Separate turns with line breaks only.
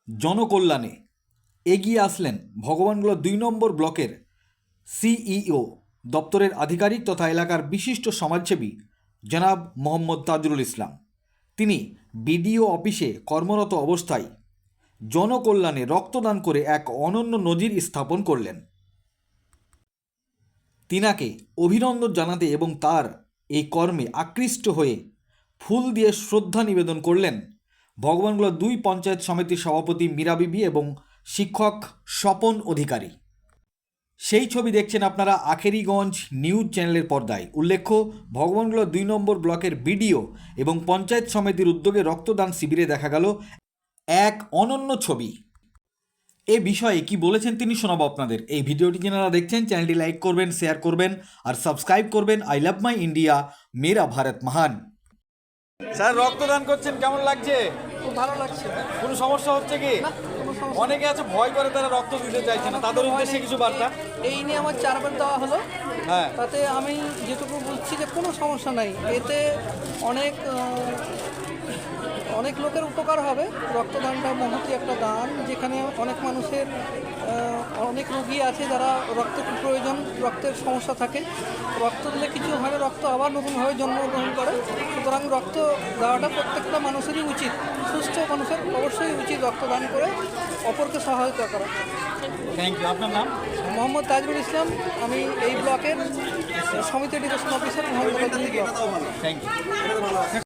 জনকল্যাণে এগিয়ে আসলেন ভগবানগোলা 2 নম্বর ব্লকের সিইও দপ্তরের আধিকারিক তথা এলাকার বিশিষ্ট সমাজসেবী জনাব মোহাম্মদ তাজুল ইসলাম। তিনি বিডিও অফিসে কর্মরত অবস্থায় জনকল্যাণে রক্তদান করে এক অনন্য নজির স্থাপন করলেন। তিনাকে অভিনন্দন জানাতে এবং তার এই কর্মে আকৃষ্ট হয়ে ফুল দিয়ে শ্রদ্ধা নিবেদন করলেন ভগবানগোলা 2 পঞ্চায়েত সমিতির সভাপতি মীরা বিবি এবং শিক্ষক স্বপন অধিকারী। সেই ছবি দেখছেন আপনারা আখেরিগঞ্জ নিউজ চ্যানেলের পর্দায়। উল্লেখ্য, ভগবানগোলা 2 নম্বর ব্লকের বিডিও এবং পঞ্চায়েত সমিতির উদ্যোগে রক্তদান শিবিরে দেখা গেল এক অনন্য ছবি। এ বিষয়ে কি বলেছেন তিনি শোনাবো আপনাদের। এই ভিডিওটি যারা দেখছেন চ্যানেলটি লাইক করবেন, শেয়ার করবেন আর সাবস্ক্রাইব করবেন। আই লাভ মাই ইন্ডিয়া, মেরা ভারত মহান। স্যার, রক্তদান করছেন, কেমন লাগছে?
খুব ভালো লাগছে।
কোনো সমস্যা হচ্ছে কি?
কোনো সমস্যা
অনেকে আছে ভয় করে, তারা রক্ত দিতে চাইছে না, তাদের উদ্দেশ্যে কিছু বার্তা?
এই নিয়ে আমার 4 বার দেওয়া হলো।
হ্যাঁ,
তাতে আমি যেটুকু বুঝছি যে কোনো সমস্যা নাই। এতে অনেক লোকের উপকার হবে। রক্তদানটা মহৎ একটা দান, যেখানে অনেক মানুষের অনেক রোগী আছে যারা রক্তের প্রয়োজন, রক্তের সমস্যা থাকে। রক্ত দিলে কিছু হয়, রক্ত আবার নতুনভাবে জন্মগ্রহণ করে। সুতরাং রক্ত দেওয়াটা প্রত্যেকটা মানুষেরই উচিত। সুস্থ মানুষের অবশ্যই উচিত রক্তদান করে অপরকে সহায়তা করা।
Thank you. আপনার নাম?
মোহাম্মদ তাজুল ইসলাম। আমি এই ব্লকের সমিতি education officer, Mohammad.
Thank you.